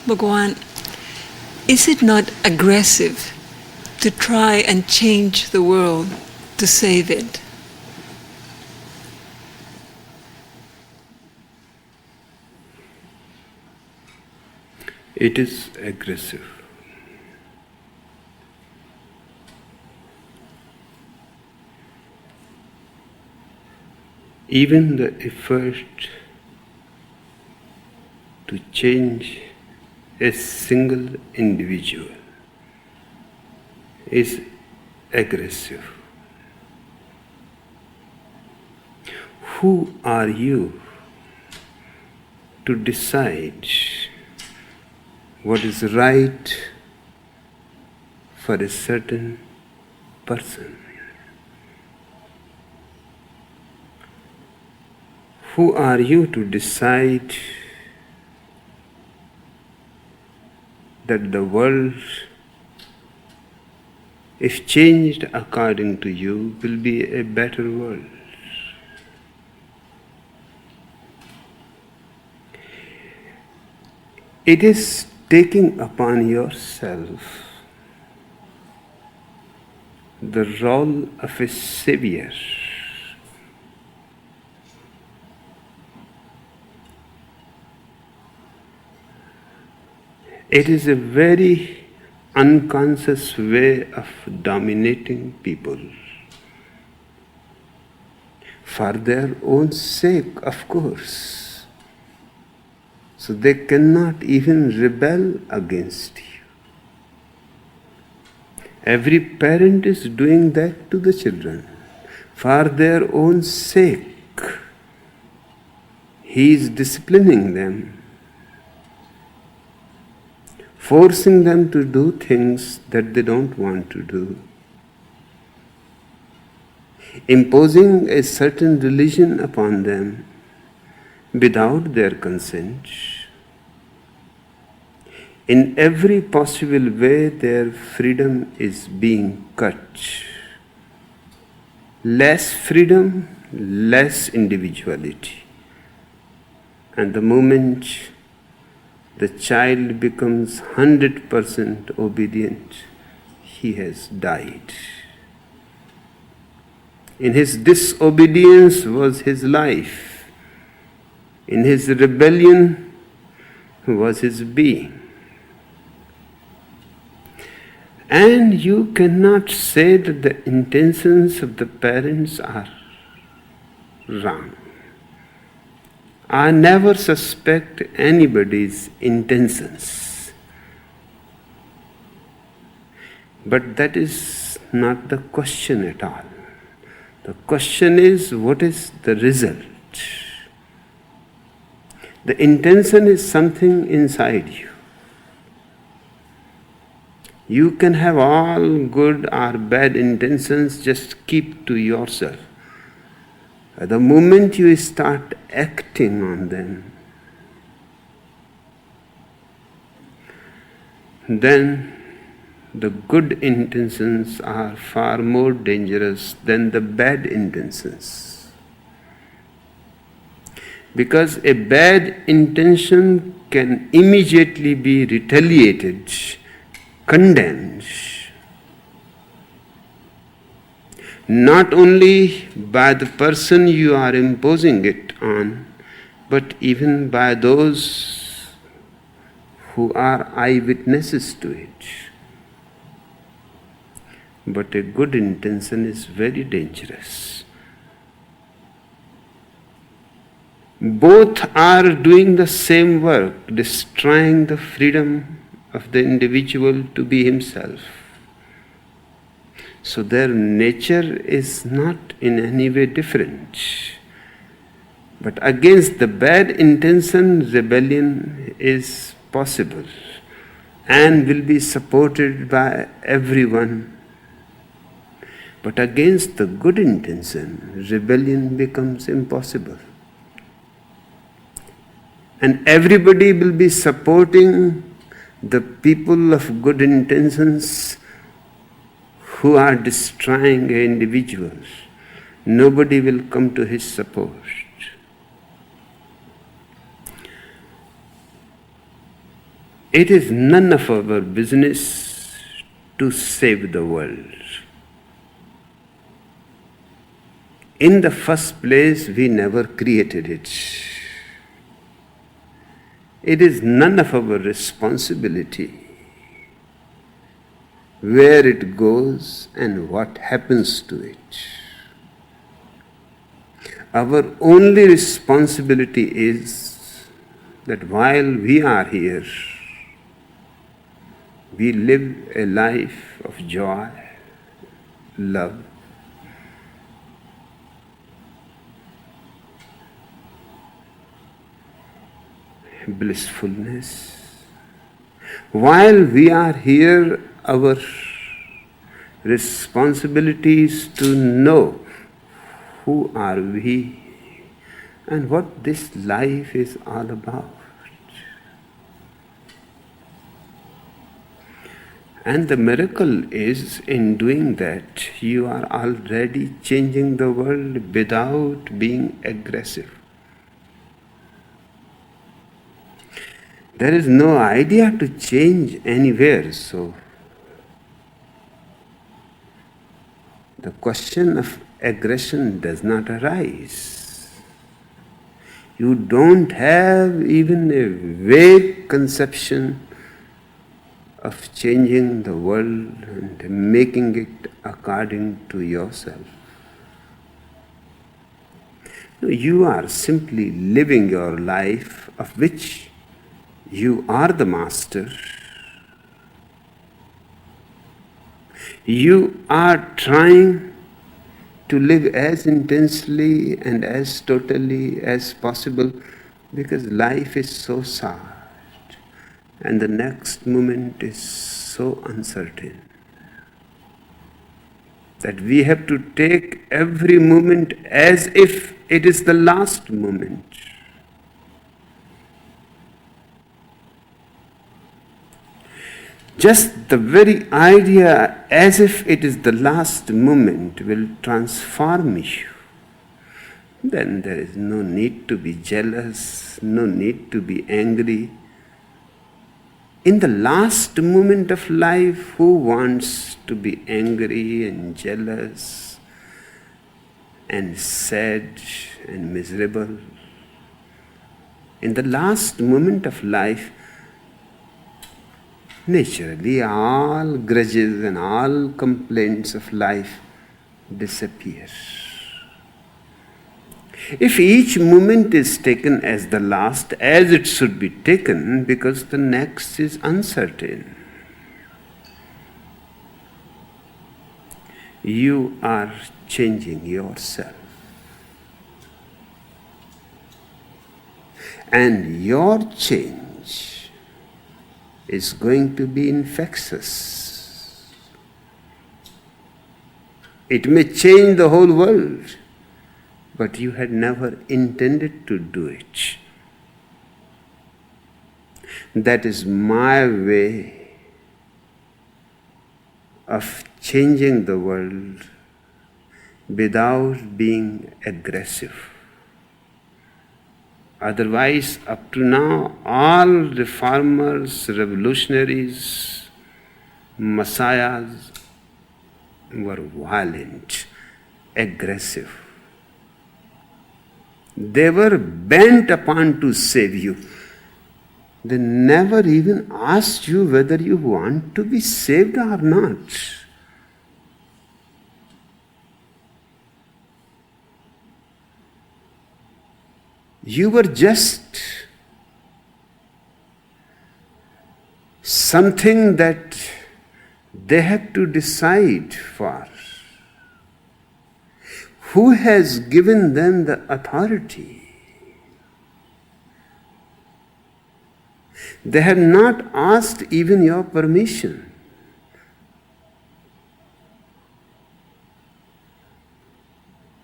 Bhagawan, is it not aggressive to try and change the world to save it? It is aggressive. Even the effort to change a single individual is aggressive. Who are you to decide what is right for a certain person? Who are you to decide that the world, if changed according to you, will be a better world? It is taking upon yourself the role of a savior. It is a very unconscious way of dominating people for their own sake, of course. So they cannot even rebel against you. Every parent is doing that to the children for their own sake. He is disciplining them, forcing them to do things that they don't want to do, imposing a certain religion upon them without their consent. In every possible way, their freedom is being cut. Less freedom, less individuality. And the moment the child becomes 100% obedient, he has died. In his disobedience was his life. In his rebellion was his being. And you cannot say that the intentions of the parents are wrong. I never suspect anybody's intentions. But that is not the question at all. The question is, what is the result? The intention is something inside you. You can have all good or bad intentions, just keep to yourself. At the moment you start acting on them, then the good intentions are far more dangerous than the bad intentions. Because a bad intention can immediately be retaliated, condemned, not only by the person you are imposing it on, but even by those who are eyewitnesses to it. But a good intention is very dangerous. Both are doing the same work, destroying the freedom of the individual to be himself. So their nature is not in any way different. But against the bad intention, rebellion is possible and will be supported by everyone. But against the good intention, rebellion becomes impossible. And everybody will be supporting the people of good intentions who are destroying individuals. Nobody will come to his support. It is none of our business to save the world. In the first place, we never created it. It is none of our responsibility where it goes and what happens to it. Our only responsibility is that while we are here, we live a life of joy, love, blissfulness. While we are here, our responsibility is to know who are we and what this life is all about. And the miracle is, in doing that, you are already changing the world without being aggressive. There is no idea to change anywhere, so the question of aggression does not arise. You don't have even a vague conception of changing the world and making it according to yourself. You are simply living your life of which you are the master. You are trying to live as intensely and as totally as possible because life is so sad and the next moment is so uncertain that we have to take every moment as if it is the last moment. Just the very idea as if it is the last moment will transform you. Then there is no need to be jealous, no need to be angry. In the last moment of life, who wants to be angry and jealous and sad and miserable? In the last moment of life, naturally, all grudges and all complaints of life disappear. If each moment is taken as the last, as it should be taken, because the next is uncertain, you are changing yourself. And your change is going to be infectious. It may change the whole world, but you had never intended to do it. That is my way of changing the world without being aggressive. Otherwise, up to now, all reformers, revolutionaries, messiahs were violent, aggressive. They were bent upon to save you. They never even asked you whether you want to be saved or not. You were just something that they had to decide for. Who has given them the authority? They have not asked even your permission.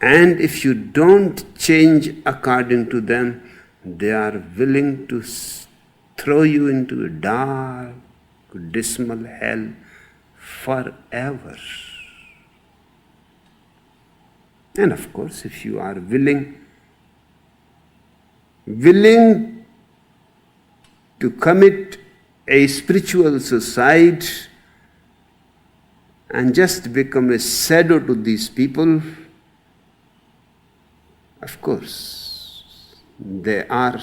And if you don't change according to them, they are willing to throw you into a dark, dismal hell forever. And of course, if you are willing to commit a spiritual suicide and just become a shadow to these people, of course, they are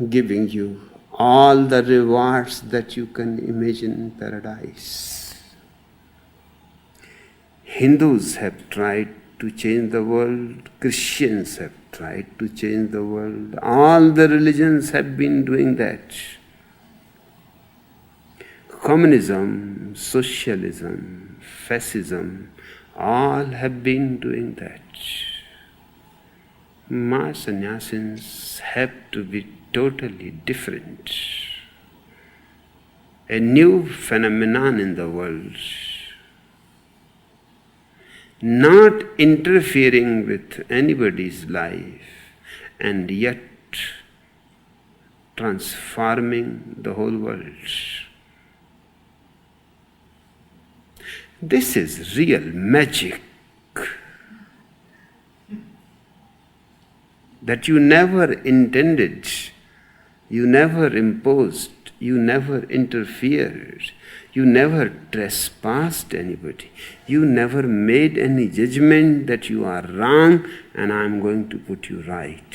giving you all the rewards that you can imagine in paradise. Hindus have tried to change the world, Christians have tried to change the world, all the religions have been doing that. Communism, socialism, fascism, all have been doing that. Mass sannyasins have to be totally different. A new phenomenon in the world. Not interfering with anybody's life and yet transforming the whole world. This is real magic that you never intended, you never imposed, you never interfered, you never trespassed anybody, you never made any judgment that you are wrong and I am going to put you right.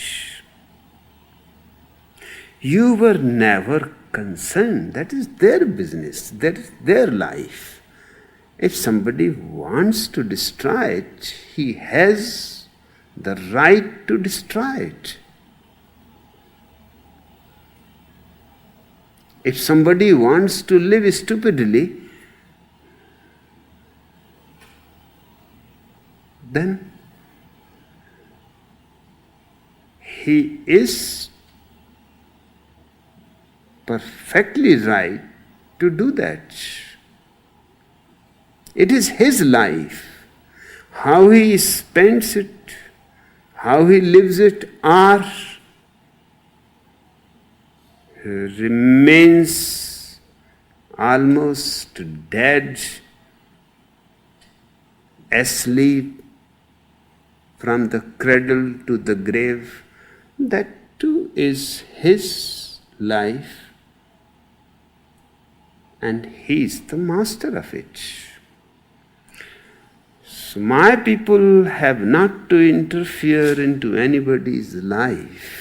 You were never concerned. That is their business, that is their life. If somebody wants to destroy it, he has the right to destroy it. If somebody wants to live stupidly, then he is perfectly right to do that. It is his life. How he spends it, how he lives it, or remains almost dead, asleep from the cradle to the grave, that too is his life, and he is the master of it. So my people have not to interfere into anybody's life.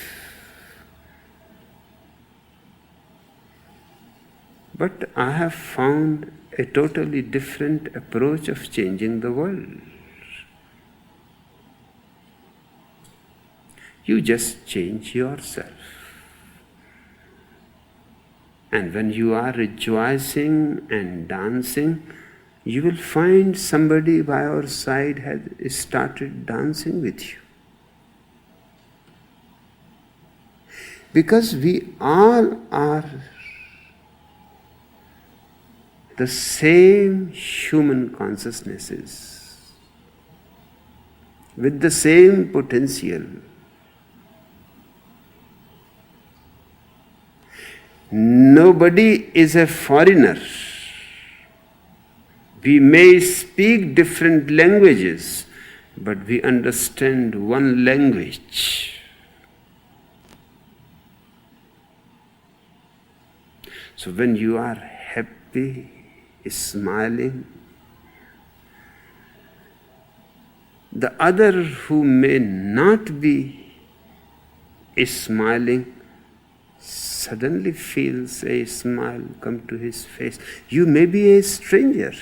But I have found a totally different approach of changing the world. You just change yourself. And when you are rejoicing and dancing, you will find somebody by your side has started dancing with you. Because we all are the same human consciousnesses, with the same potential. Nobody is a foreigner. We may speak different languages, but we understand one language. So when you are happy, smiling, the other who may not be smiling suddenly feels a smile come to his face. You may be a stranger,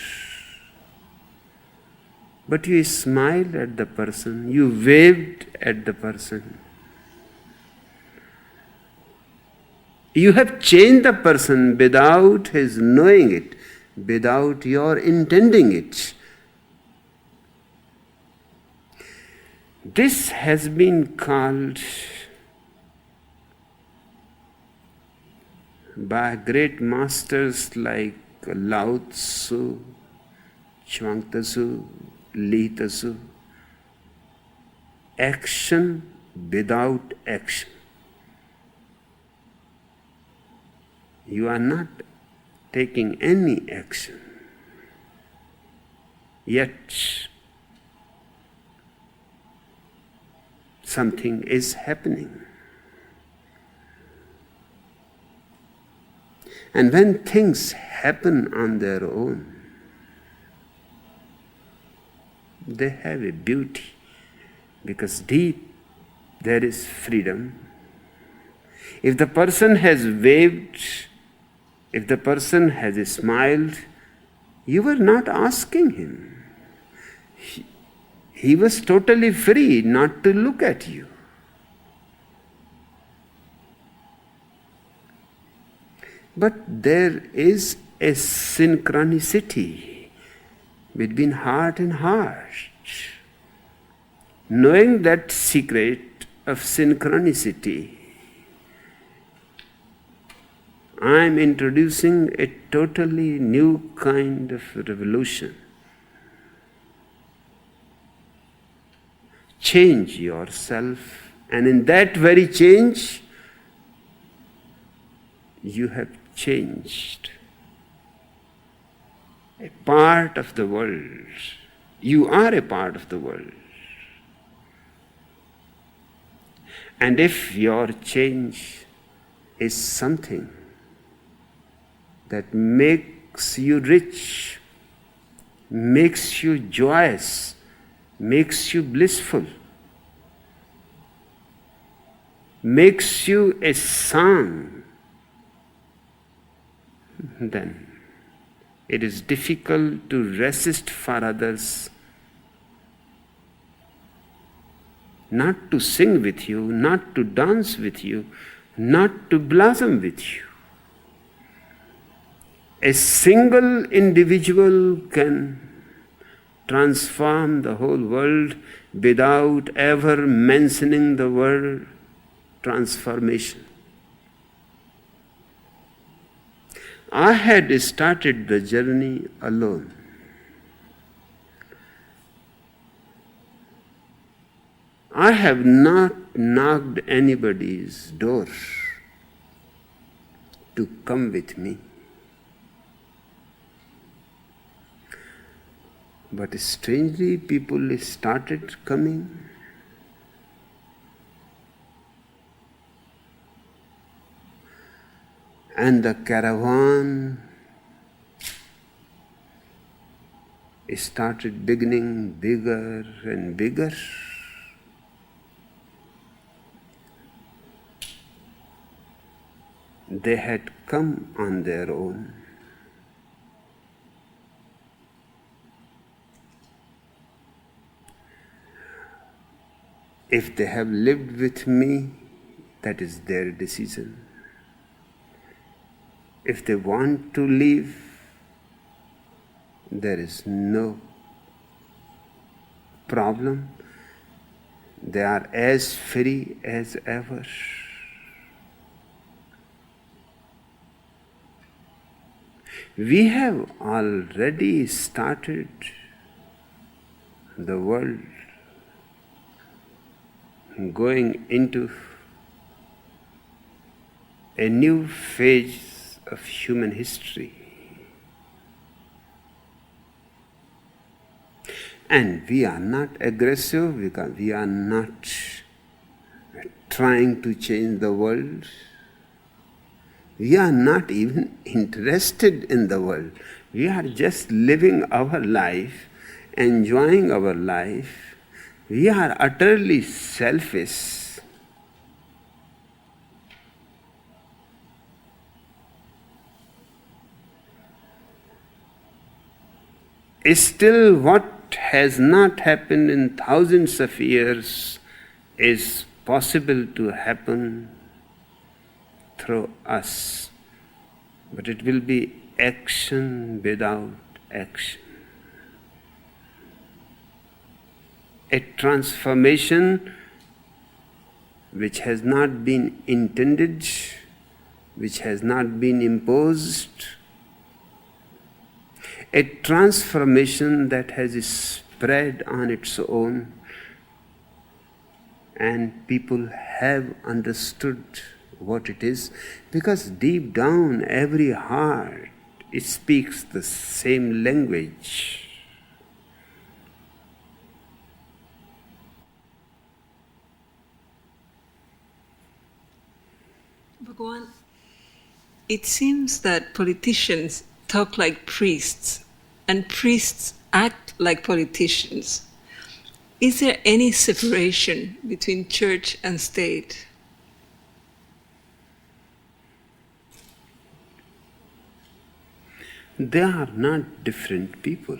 but you smiled at the person, you waved at the person. You have changed the person without his knowing it, without your intending it. This has been called by great masters like Lao Tzu, Chuang Tzu, Li Tzu, action without action. You are not taking any action, yet something is happening. And when things happen on their own, they have a beauty, because deep there is freedom. If the person has waved, if the person has smiled, you were not asking him. He was totally free not to look at you. But there is a synchronicity between heart and heart. Knowing that secret of synchronicity, I am introducing a totally new kind of revolution. Change yourself, and in that very change, you have changed a part of the world. You are a part of the world. And if your change is something that makes you rich, makes you joyous, makes you blissful, makes you a song, then it is difficult to resist for others not to sing with you, not to dance with you, not to blossom with you. A single individual can transform the whole world without ever mentioning the word transformation. I had started the journey alone. I have not knocked anybody's door to come with me. But strangely, people started coming. And the caravan started beginning bigger and bigger. They had come on their own. If they have lived with me, that is their decision. If they want to leave, there is no problem. They are as free as ever. We have already started the world going into a new phase of human history. And we are not aggressive because we are not trying to change the world. We are not even interested in the world. We are just living our life, enjoying our life. We are utterly selfish. Still, what has not happened in thousands of years is possible to happen through us. But it will be action without action. A transformation which has not been intended, which has not been imposed, a transformation that has spread on its own, and people have understood what it is, because deep down every heart, it speaks the same language. Bhagwan, it seems that politicians talk like priests and priests act like politicians. Is there any separation between church and state? They are not different people.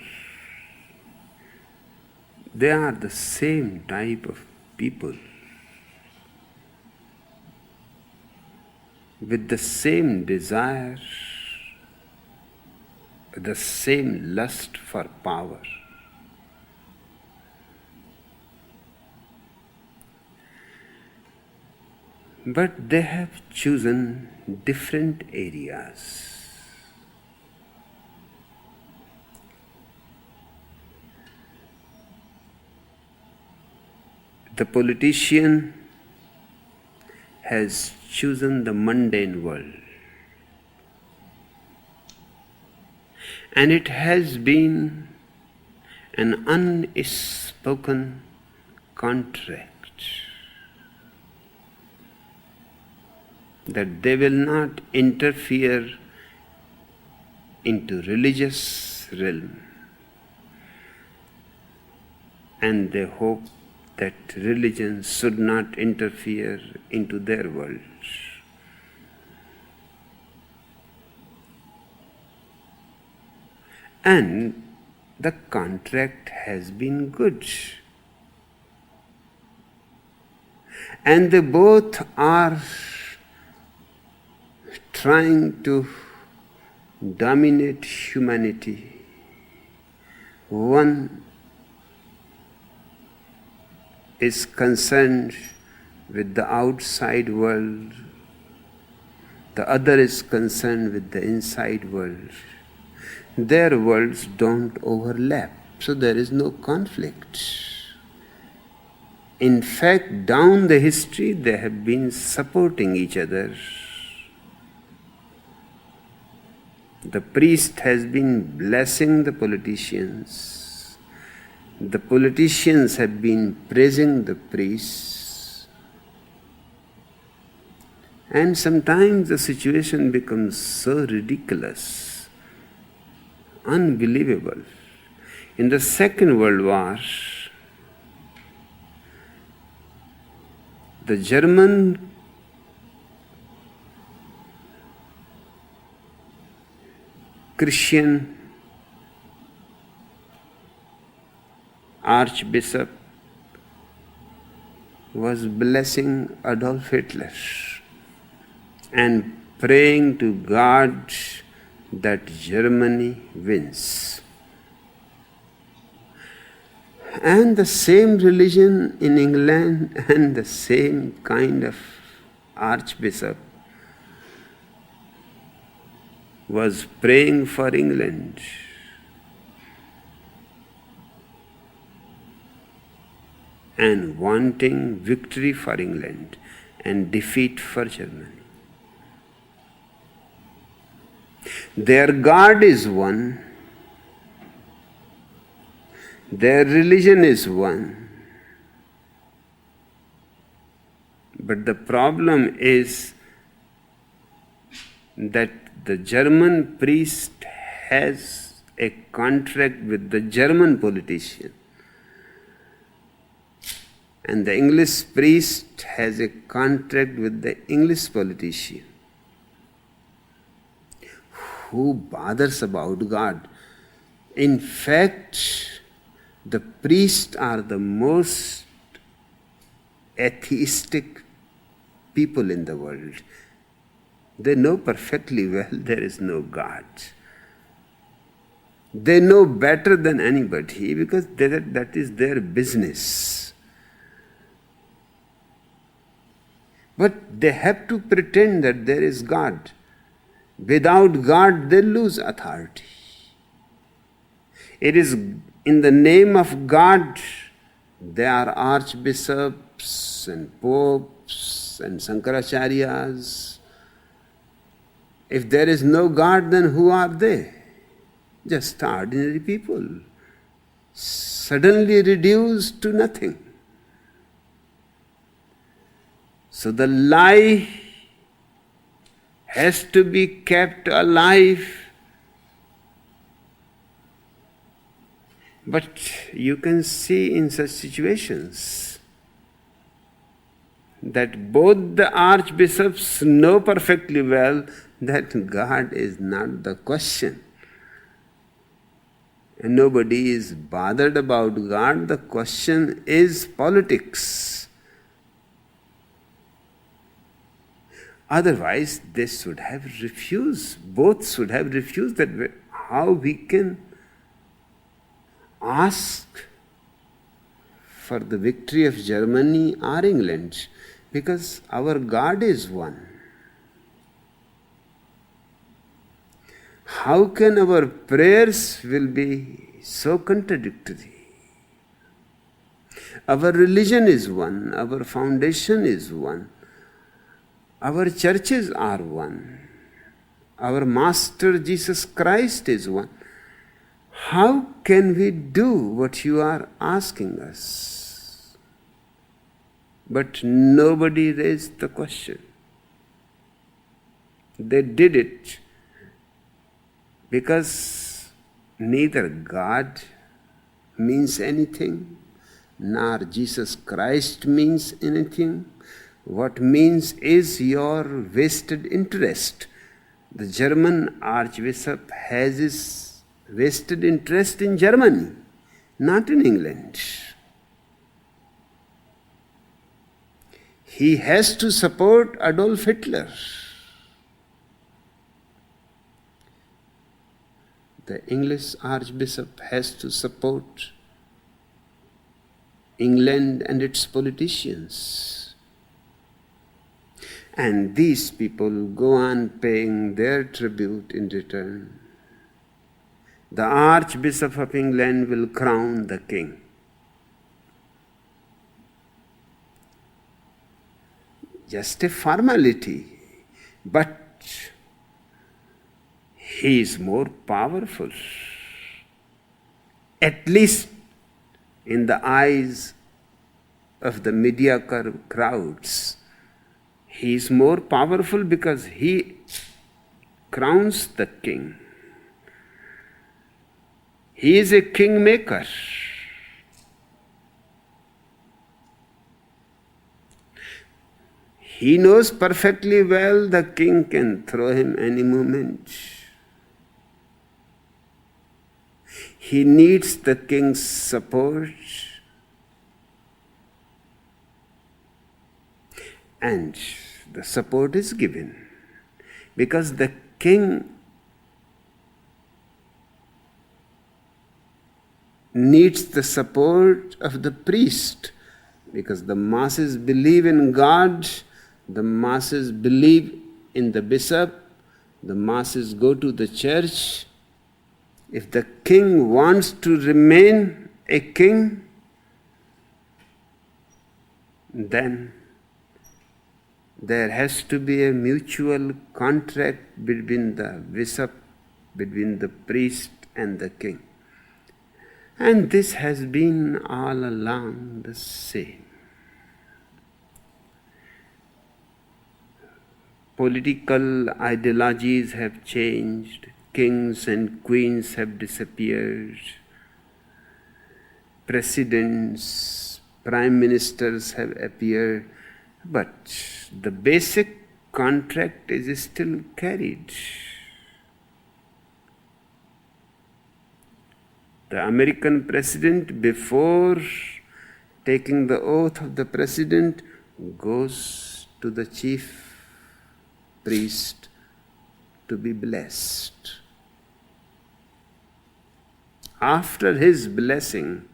They are the same type of people with the same desire, the same lust for power. But they have chosen different areas. The politician has chosen the mundane world, and it has been an unspoken contract that they will not interfere into religious realm, and they hope that religion should not interfere into their world. And the contract has been good. And they both are trying to dominate humanity. One is concerned with the outside world, the other is concerned with the inside world. Their worlds don't overlap, so there is no conflict. In fact, down the history, they have been supporting each other. The priest has been blessing the politicians. The politicians have been praising the priests. And sometimes the situation becomes so ridiculous, unbelievable. In the Second World War, the German Christian Archbishop was blessing Adolf Hitler and praying to God that Germany wins. And the same religion in England and the same kind of archbishop was praying for England. And wanting victory for England and defeat for Germany. Their God is one, their religion is one, but the problem is that the German priest has a contract with the German politician, and the English priest has a contract with the English politician. Who bothers about God? In fact, the priests are the most atheistic people in the world. They know perfectly well there is no God. They know better than anybody because that is their business. But they have to pretend that there is God. Without God, they lose authority. It is in the name of God, they are archbishops and popes and Shankaracharyas. If there is no God, then who are they? Just ordinary people, suddenly reduced to nothing. So the lie has to be kept alive. But you can see in such situations that both the archbishops know perfectly well that God is not the question. And nobody is bothered about God. The question is politics. Otherwise, they should have refused. Both should have refused that how we can ask for the victory of Germany or England, because our God is one. How can our prayers will be so contradictory? Our religion is one, our foundation is one, our churches are one, our Master Jesus Christ is one. How can we do what you are asking us? But nobody raised the question. They did it because neither God means anything, nor Jesus Christ means anything. What means is your vested interest. The German Archbishop has his vested interest in Germany, not in England. He has to support Adolf Hitler. The English Archbishop has to support England and its politicians. And these people go on paying their tribute in return. The Archbishop of England will crown the king. Just a formality, but he is more powerful, at least in the eyes of the mediocre crowds. He is more powerful because he crowns the king. He is a kingmaker. He knows perfectly well the king can throw him any moment. He needs the king's support, and the support is given because the king needs the support of the priest, because the masses believe in God, the masses believe in the bishop, the masses go to the church. If the king wants to remain a king, then there has to be a mutual contract between the bishop, between the priest and the king. And this has been all along the same. Political ideologies have changed. Kings and queens have disappeared. Presidents, prime ministers have appeared. But the basic contract is still carried. The American president, before taking the oath of the president, goes to the chief priest to be blessed. After his blessing,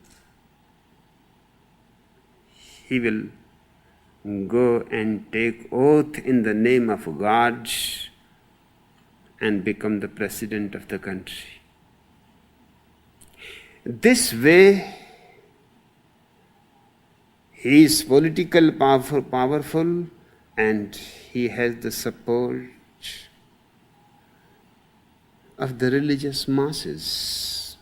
he will go and take oath in the name of God and become the president of the country. This way, he is politically powerful and he has the support of the religious masses.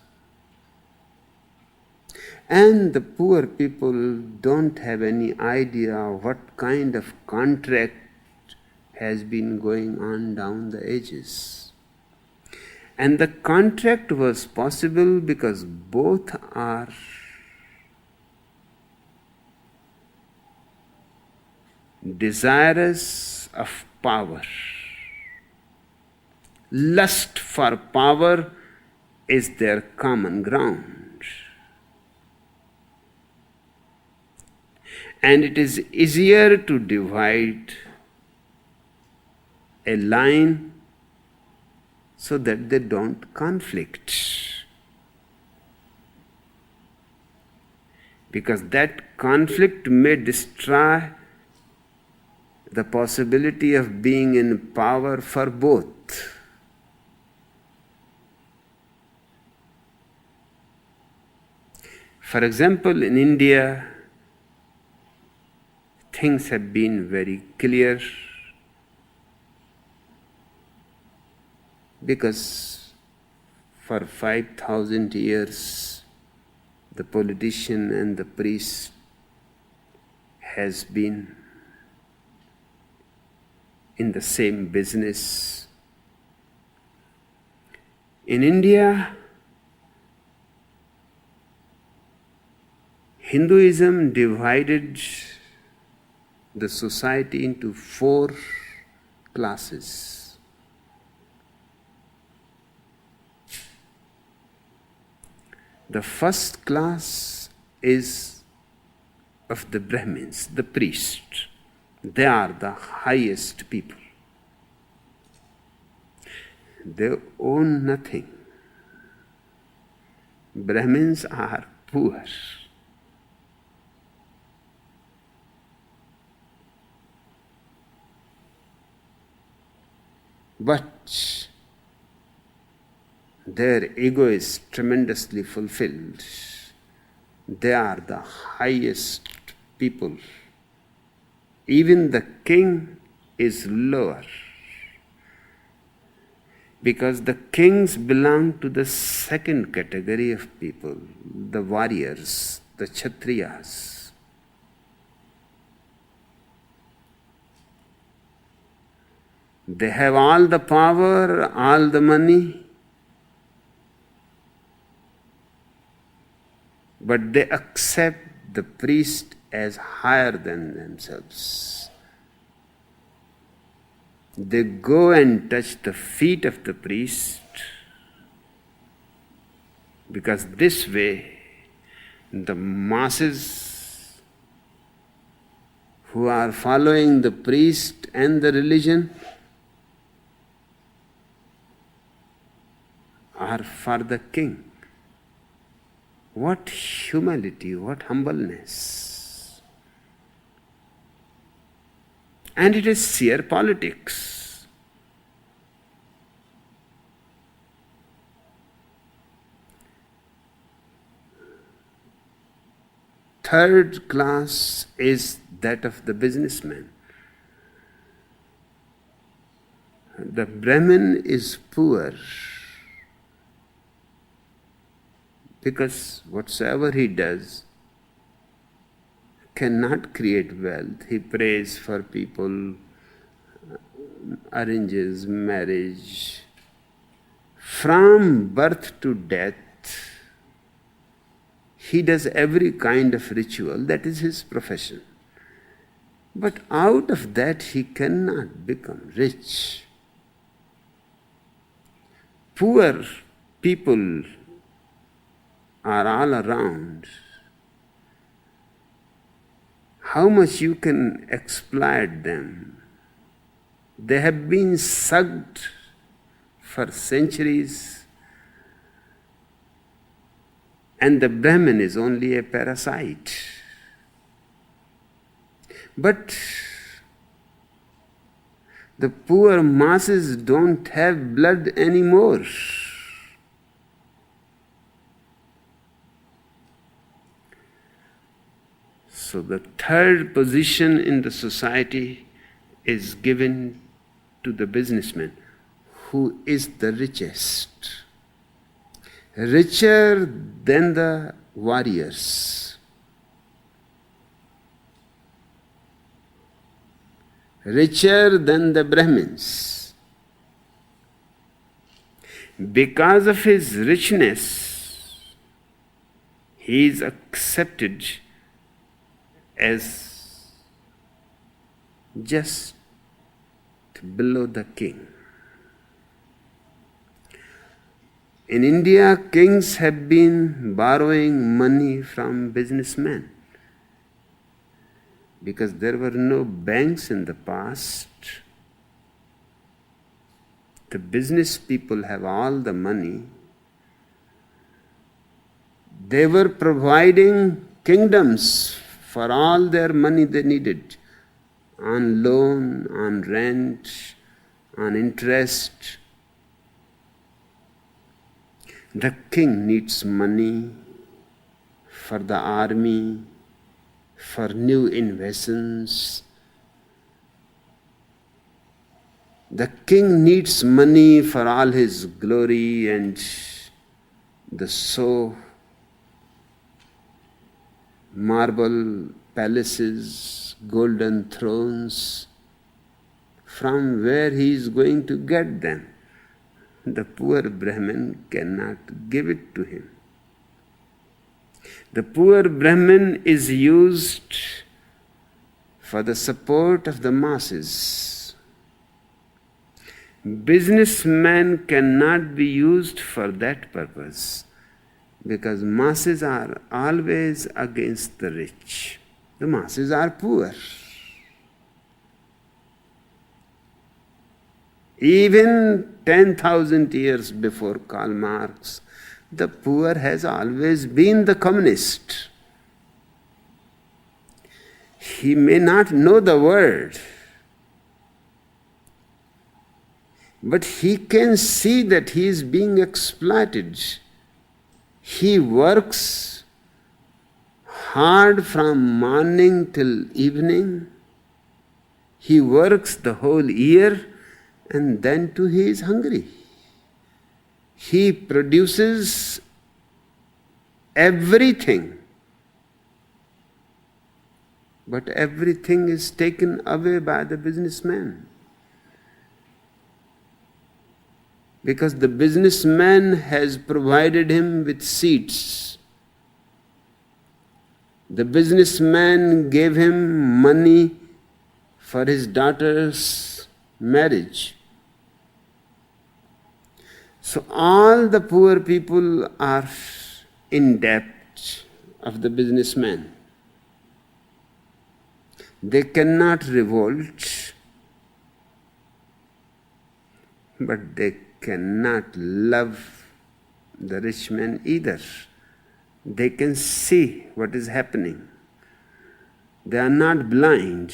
And the poor people don't have any idea what kind of contract has been going on down the ages. And the contract was possible because both are desirous of power. Lust for power is their common ground. And it is easier to divide a line so that they don't conflict. Because that conflict may destroy the possibility of being in power for both. For example, in India, things have been very clear because for 5,000 years the politician and the priest has been in the same business. In India, Hinduism divided the society into 4 classes. The first class is of the Brahmins, the priests. They are the highest people. They own nothing. Brahmins are poor. But their ego is tremendously fulfilled. They are the highest people. Even the king is lower, because the kings belong to the second category of people, the warriors, the Kshatriyas. They have all the power, all the money, but they accept the priest as higher than themselves. They go and touch the feet of the priest, because this way the masses who are following the priest and the religion are for the king. What humility, what humbleness. And it is sheer politics. Third class is that of the businessman. The Brahmin is poor because whatsoever he does cannot create wealth. He prays for people, arranges marriage. From birth to death, he does every kind of ritual. That is his profession. But out of that he cannot become rich. Poor people are all around. How much you can exploit them? They have been sucked for centuries, and the Brahmin is only a parasite. But the poor masses don't have blood anymore. So the third position in the society is given to the businessman, who is the richest. Richer than the warriors. richer than the Brahmins. Because of his richness, he is accepted as just below the king. In India, kings have been borrowing money from businessmen because there were no banks in the past. The business people have all the money. They were providing kingdoms for all their money they needed on loan, on rent, on interest. The king needs money for the army, for new inventions. The king needs money for all his glory and the marble palaces, golden thrones. From where he is going to get them? The poor Brahmin cannot give it to him. The poor Brahmin is used for the support of the masses. Businessmen cannot be used for that purpose because masses are always against the rich. The masses are poor. Even 10,000 years before Karl Marx, the poor has always been the communist. He may not know the word, but he can see that he is being exploited. He works hard from morning till evening. He works the whole year. And then too he is hungry. He produces everything, but everything is taken away by the businessman. Because the businessman has provided him with seats. The businessman gave him money for his daughter's marriage. So all the poor people are in debt of the businessman. They cannot revolt, but they cannot love the rich man either. They can see what is happening. They are not blind.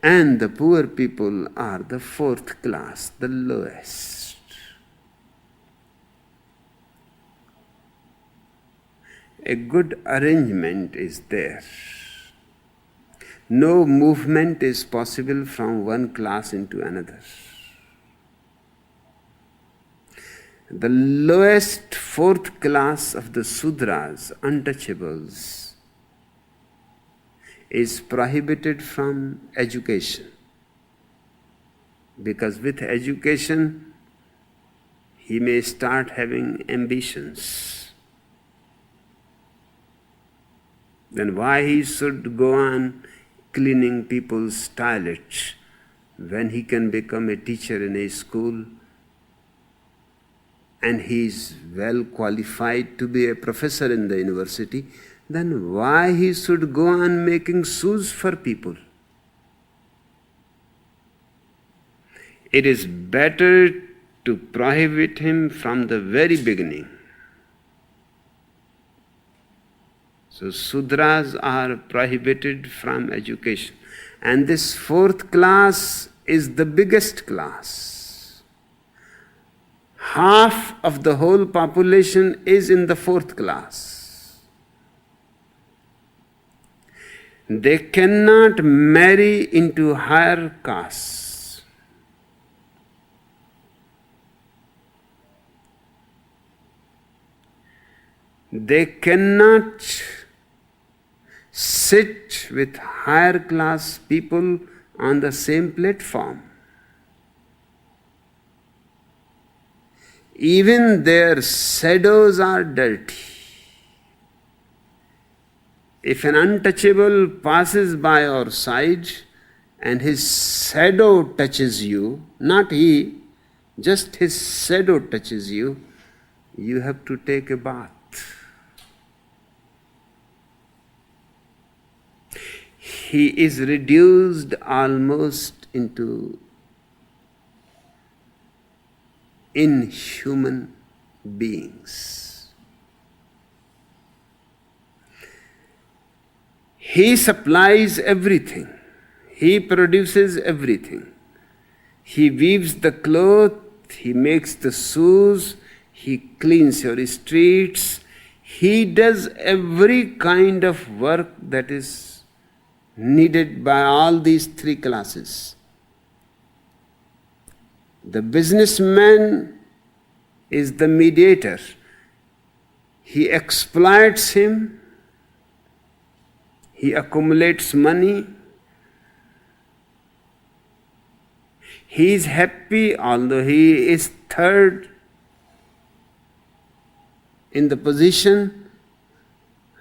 And the poor people are the fourth class, the lowest. A good arrangement is there. No movement is possible from one class into another. The lowest fourth class of the Sudras, untouchables, is prohibited from education. Because with education, he may start having ambitions. Then why he should go on cleaning people's toilets when he can become a teacher in a school and he is well qualified to be a professor in the university? Then why he should go on making shoes for people? It is better to prohibit him from the very beginning. So Sudras are prohibited from education. And this fourth class is the biggest class. Half of the whole population is in the fourth class. They cannot marry into higher castes. They cannot sit with higher class people on the same platform. Even their shadows are dirty. If an untouchable passes by our side and his shadow touches you, not he, just his shadow touches you, you have to take a bath. He is reduced almost into inhuman beings. He supplies everything. He produces everything. He weaves the cloth, he makes the shoes, he cleans your streets. He does every kind of work that is needed by all these three classes. The businessman is the mediator. He exploits him, he accumulates money, he is happy although he is third in the position,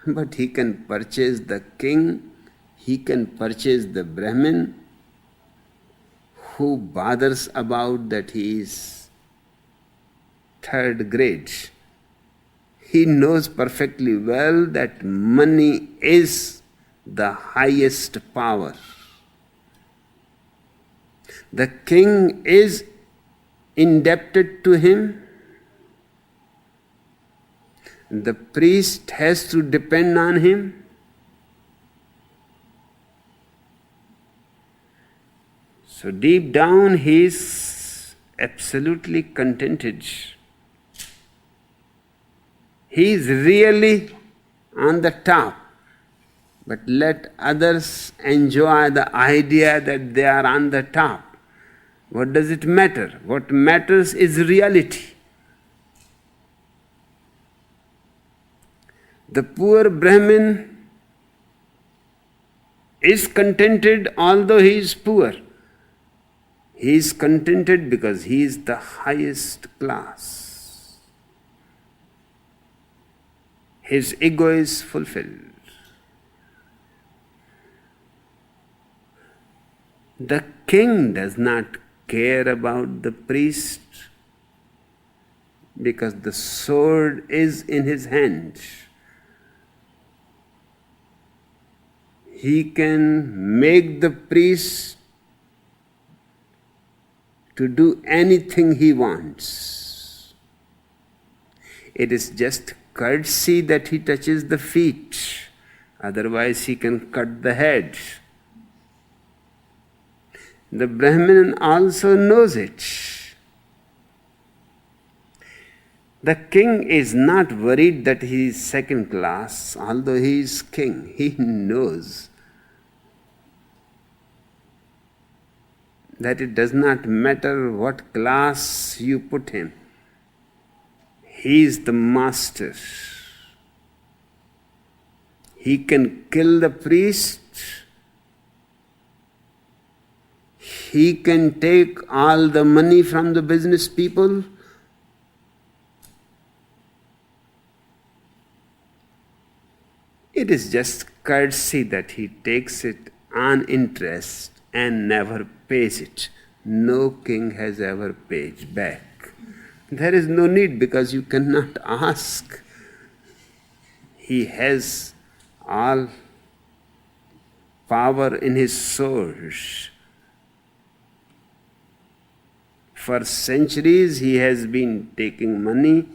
but he can purchase the king, he can purchase the Brahmin. Who bothers about that he is third grade? He knows perfectly well that money is the highest power. The king is indebted to him. The priest has to depend on him. So deep down he is absolutely contented. He is really on the top. But let others enjoy the idea that they are on the top. What does it matter? What matters is reality. The poor Brahmin is contented although he is poor. He is contented because he is the highest class. His ego is fulfilled. The king does not care about the priest because the sword is in his hand. He can make the priest to do anything he wants. It is just courtesy that he touches the feet, otherwise he can cut the head. The Brahmin also knows it. The king is not worried that he is second class, although he is king. He knows that it does not matter what class you put him. He is the master. He can kill the priest. He can take all the money from the business people. It is just courtesy that he takes it on interest and never pays it. No king has ever paid back. There is no need because you cannot ask. He has all power in his source. For centuries he has been taking money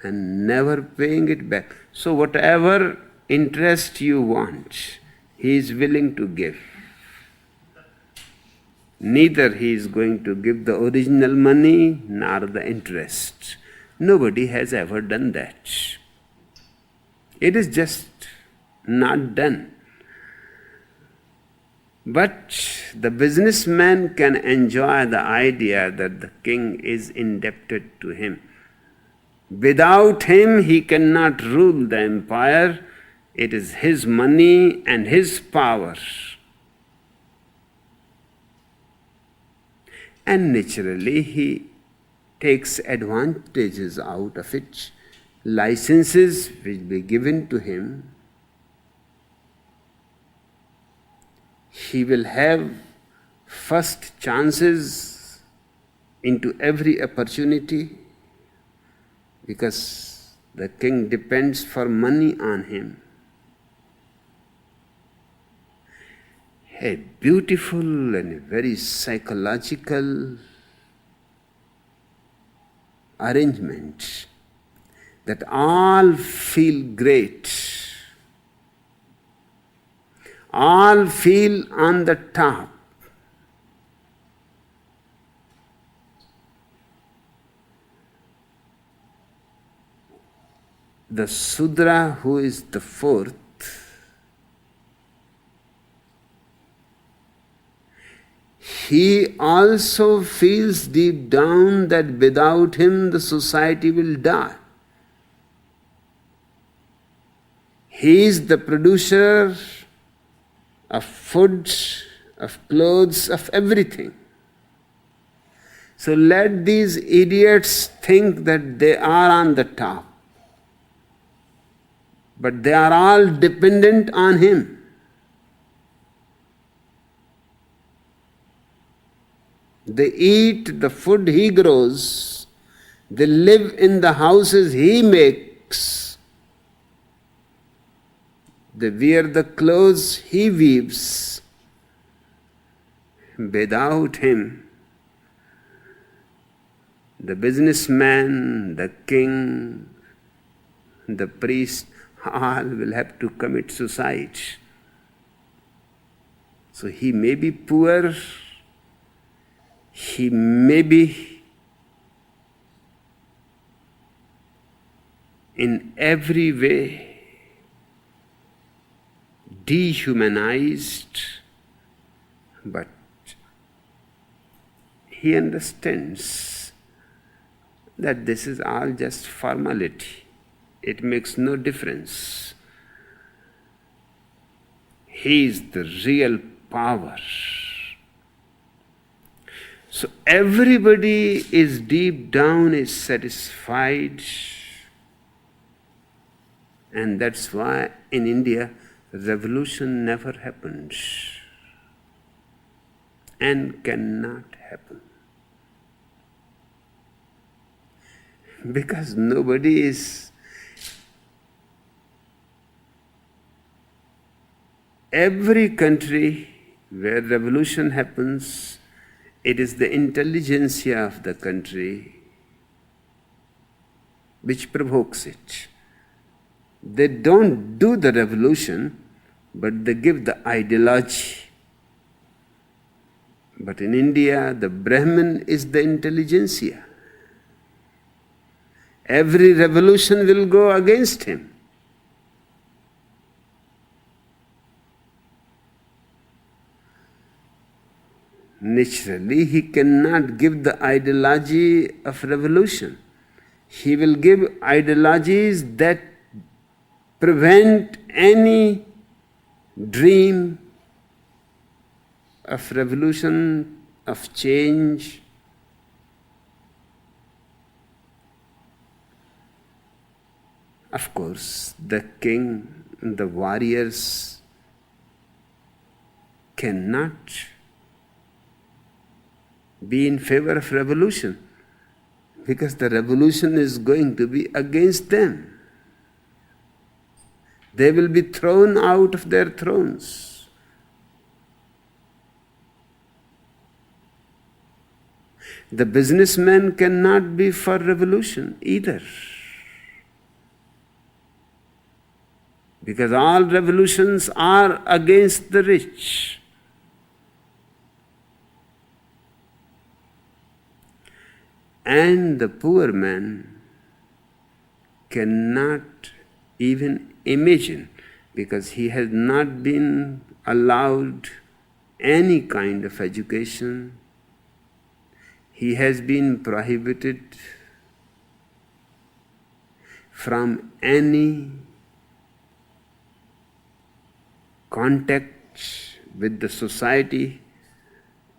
and never paying it back. So whatever interest you want, he is willing to give. Neither he is going to give the original money nor the interest. Nobody has ever done that. It is just not done. But the businessman can enjoy the idea that the king is indebted to him. Without him, he cannot rule the empire. It is his money and his power. And naturally he takes advantages out of it. Licenses will be given to him. He will have first chances into every opportunity because the king depends for money on him. A beautiful and very psychological arrangement that all feel great, all feel on the top. The Sudra, who is the fourth, he also feels deep down that without him the society will die. He is the producer of food, of clothes, of everything. So let these idiots think that they are on the top. But they are all dependent on him. They eat the food he grows. They live in the houses he makes. They wear the clothes he weaves. Without him, the businessman, the king, the priest, all will have to commit suicide. So he may be poor, he may be in every way dehumanized, but he understands that this is all just formality. It makes no difference. He is the real power. So everybody is deep down is satisfied, and that's why in India revolution never happens and cannot happen. Because nobody is. Every country where revolution happens, it is the intelligentsia of the country which provokes it. They don't do the revolution, but they give the ideology. But in India, the Brahmin is the intelligentsia. Every revolution will go against him. Naturally, he cannot give the ideology of revolution. He will give ideologies that prevent any dream of revolution, of change. Of course, the king, the warriors cannot be in favor of revolution because the revolution is going to be against them. They will be thrown out of their thrones. The businessman cannot be for revolution either, because all revolutions are against the rich. And the poor man cannot even imagine, because he has not been allowed any kind of education. He has been prohibited from any contact with the society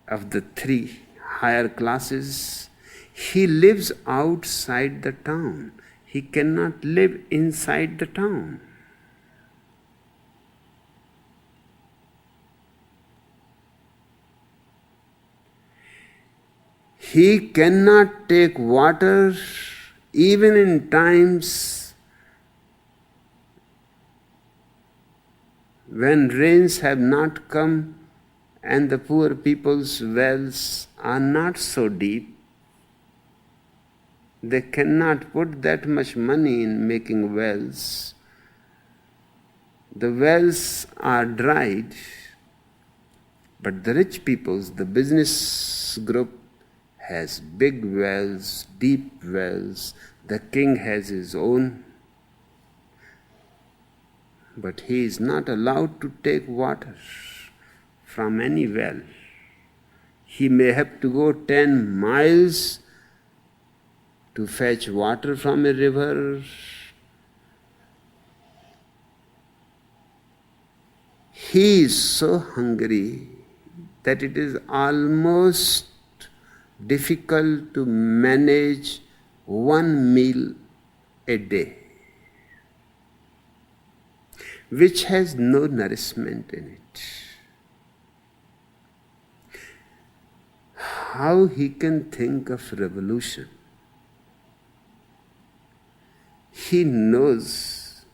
of the three higher classes. He lives outside the town. He cannot live inside the town. He cannot take water even in times when rains have not come and the poor people's wells are not so deep. They cannot put that much money in making wells. The wells are dried, but the rich peoples, the business group, has big wells, deep wells. The king has his own. But he is not allowed to take water from any well. He may have to go 10 miles to fetch water from a river. He is so hungry that it is almost difficult to manage one meal a day, which has no nourishment in it. How he can think of revolution? He knows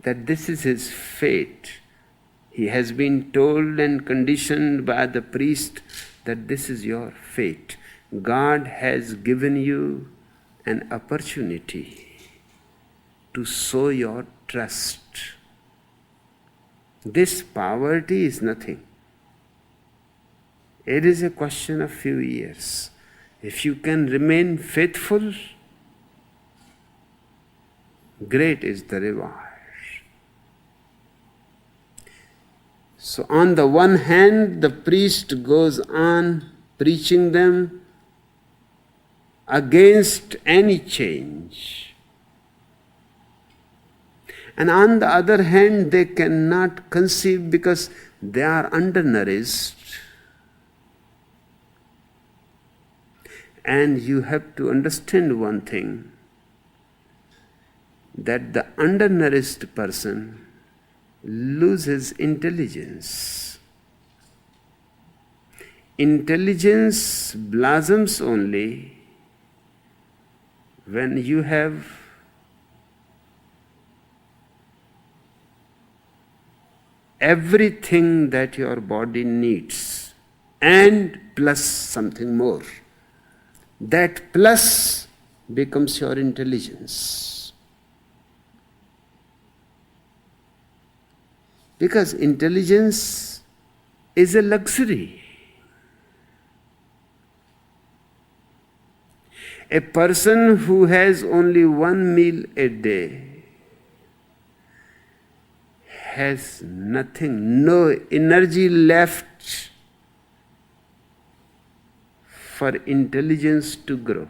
that this is his fate. He has been told and conditioned by the priest that this is your fate. God has given you an opportunity to sow your trust. This poverty is nothing. It is a question of few years. If you can remain faithful, great is the reward. So on the one hand, the priest goes on preaching them against any change. And on the other hand, they cannot conceive because they are undernourished. And you have to understand one thing, that the undernourished person loses intelligence. Intelligence blossoms only when you have everything that your body needs and plus something more. That plus becomes your intelligence. Because intelligence is a luxury. A person who has only one meal a day has nothing, no energy left for intelligence to grow.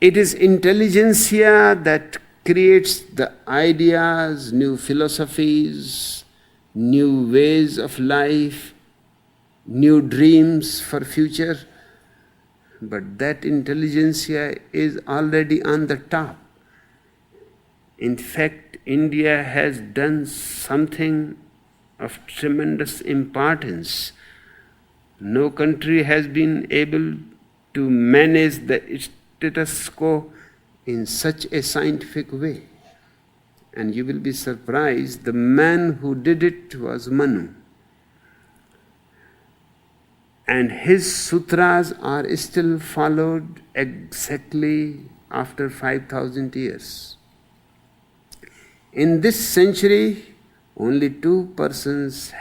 It is intelligentsia that creates the ideas, new philosophies, new ways of life, new dreams for future. But that intelligentsia is already on the top. In fact, India has done something of tremendous importance. No country has been able to manage the status quo in such a scientific way. And you will be surprised, the man who did it was Manu. And his sutras are still followed exactly after 5,000 years. In this century, only 2 persons